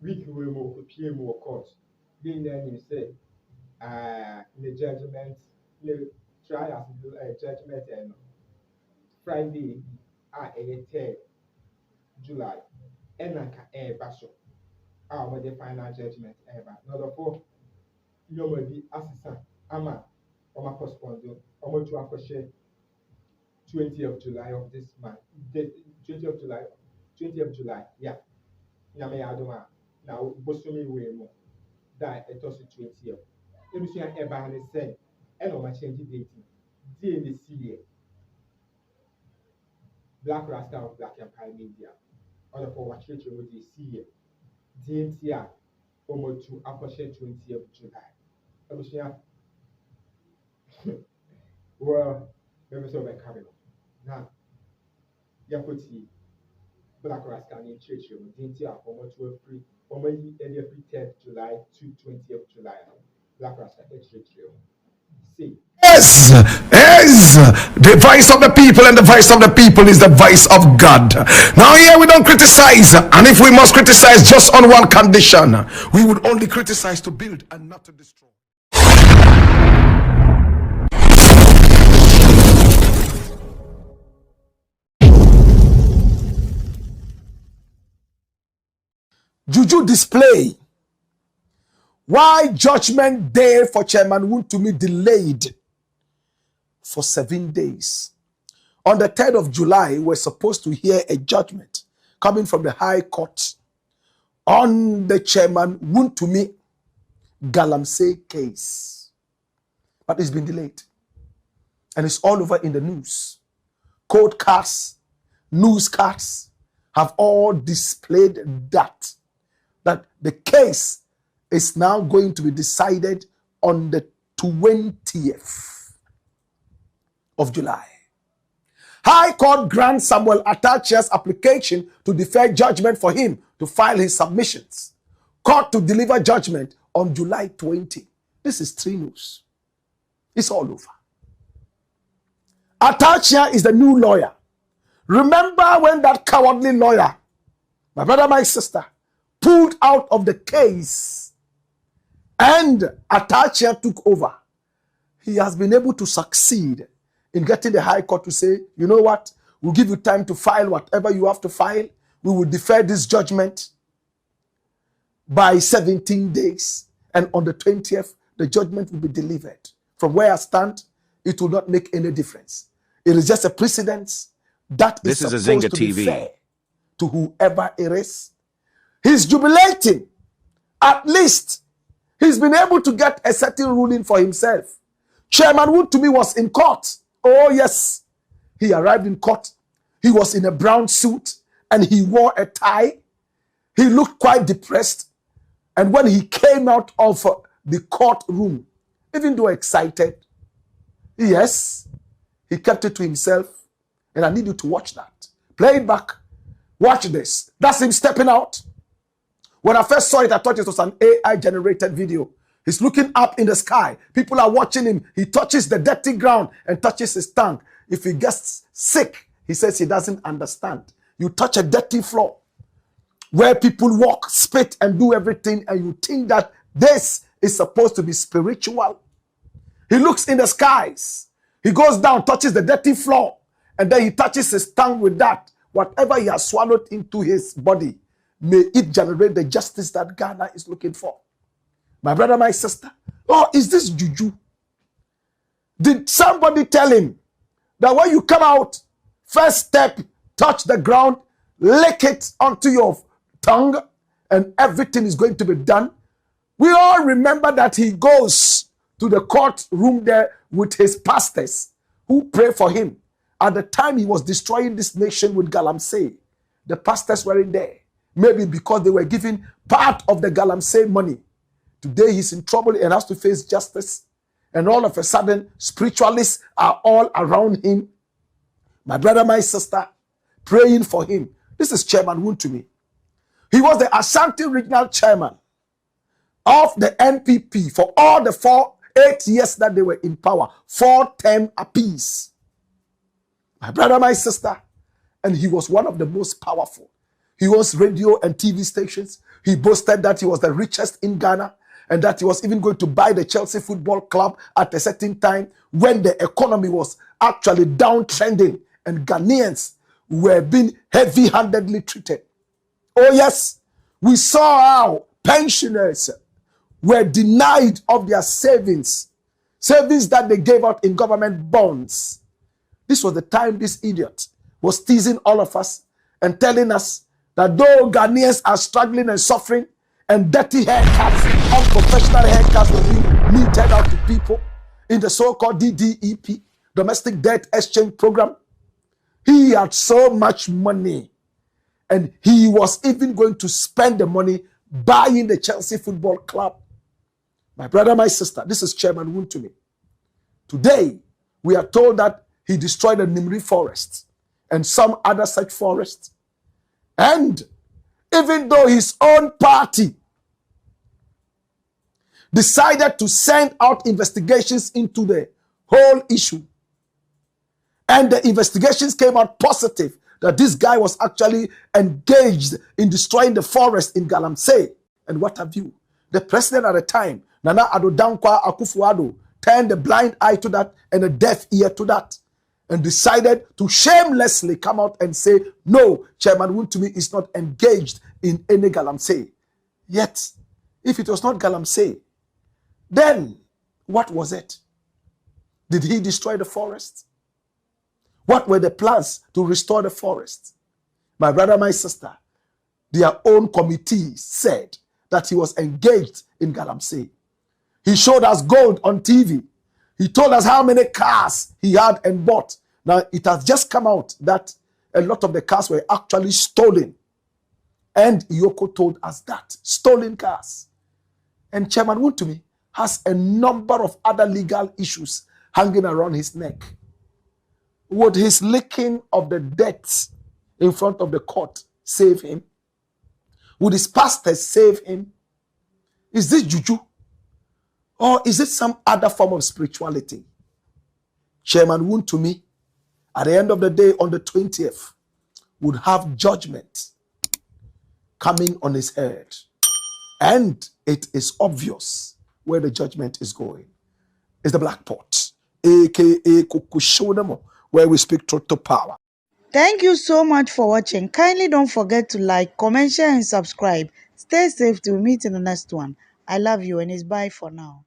week we more PM more court. Being then you say the judgment the trial judgment and Friday 3rd July and basho our the final judgment ever. Not for nobody assistant ama or my postponed or to appreciate 20th of July of this month. 20th of July, 20th of July, yeah. Nyame adoma now bosomi we mo that it was 20th. Ebusia eba ne say and on my change date. Day this year. Black Rasta of Black Empire Media. On the forward church with this year. DNTR almost to appreciate 20th of July. Ebusia well, maybe so by carrying. Now, Yakoti Black Rascal in church, DNTR almost to a free, almost every 3rd July to 20th of July. Black Rascal church. See. Yes, the voice of the people, and the voice of the people is the voice of God. Now here we don't criticize, and if we must criticize just on one condition, we would only criticize to build and not to destroy. Juju display. Why Judgment Day for Chairman Wontumi delayed for 7 days. On the 3rd of July, we're supposed to hear a judgment coming from the High Court on the Chairman Wontumi Galamsey case. But it's been delayed. And it's all over in the news. Court cards, news cards have all displayed that the case is now going to be decided on the 20th of July. High Court grants Samuel Atachia's application to defer judgment for him to file his submissions. Court to deliver judgment on July 20. This is 3 news. It's all over. Atachia is the new lawyer. Remember when that cowardly lawyer, my brother, my sister, pulled out of the case and Atachia took over? He has been able to succeed in getting the High Court to say, you know what, we'll give you time to file whatever you have to file. We will defer this judgment by 17 days. And on the 20th, the judgment will be delivered. From where I stand, it will not make any difference. It is just a precedent that is supposed to be fair to whoever it is. He's jubilating. At least he's been able to get a certain ruling for himself. Chairman Wontumi was in court. Oh yes, he arrived in court. He was in a brown suit and he wore a tie. He looked quite depressed. And when he came out of the courtroom, even though excited, yes, he kept it to himself. And I need you to watch that. Play it back. Watch this. That's him stepping out. When I first saw it, I thought it was an AI-generated video. He's looking up in the sky. People are watching him. He touches the dirty ground and touches his tongue. If he gets sick, he says he doesn't understand. You touch a dirty floor where people walk, spit, and do everything, and you think that this is supposed to be spiritual. He looks in the skies. He goes down, touches the dirty floor, and then he touches his tongue with that. Whatever he has swallowed into his body, may it generate the justice that Ghana is looking for. My brother, my sister. Oh, is this juju? Did somebody tell him that when you come out, first step, touch the ground, lick it onto your tongue, and everything is going to be done? We all remember that he goes to the courtroom there with his pastors who pray for him. At the time he was destroying this nation with Galamsey, the pastors weren't there. Maybe because they were giving part of the Galamsey money. Today he's in trouble and has to face justice. And all of a sudden, spiritualists are all around him. My brother, my sister, praying for him. This is Chairman Wontumi. He was the Ashanti Regional Chairman of the NPP for all the 8 years that they were in power. 4 terms apiece. My brother, my sister. And he was one of the most powerful. He owns radio and TV stations. He boasted that he was the richest in Ghana and that he was even going to buy the Chelsea Football Club at a certain time when the economy was actually downtrending and Ghanaians were being heavy-handedly treated. Oh yes, we saw how pensioners were denied of their savings that they gave out in government bonds. This was the time this idiot was teasing all of us and telling us that though Ghanaians are struggling and suffering and dirty haircuts, unprofessional haircuts were being meted out to people in the so-called DDEP, Domestic Debt Exchange Program, he had so much money and he was even going to spend the money buying the Chelsea Football Club. My brother, my sister, this is Chairman Wontumi. Today, we are told that he destroyed the Nimri forest and some other such forests. And even though his own party decided to send out investigations into the whole issue, and the investigations came out positive that this guy was actually engaged in destroying the forest in Galamsey and what have you. The president at the time, Nana Addo Dankwa Akufo-Addo, turned a blind eye to that and a deaf ear to that and decided to shamelessly come out and say, no, Chairman Wontumi is not engaged in any Galamsey. Yet, if it was not Galamsey, then what was it? Did he destroy the forest? What were the plans to restore the forest? My brother, my sister, their own committee said that he was engaged in Galamsey. He showed us gold on TV. He told us how many cars he had and bought. Now, it has just come out that a lot of the cars were actually stolen. And Yoko told us that. Stolen cars. And Chairman Wontumi has a number of other legal issues hanging around his neck. Would his licking of the debts in front of the court save him? Would his pastors save him? Is this juju? Or is it some other form of spirituality? Chairman Wontumi, at the end of the day, on the 20th, would have judgment coming on his head. And it is obvious where the judgment is going. It's the black pot, aka Kukushonamo, where we speak truth to power. Thank you so much for watching. Kindly don't forget to like, comment, share, and subscribe. Stay safe till we meet in the next one. I love you and it's bye for now.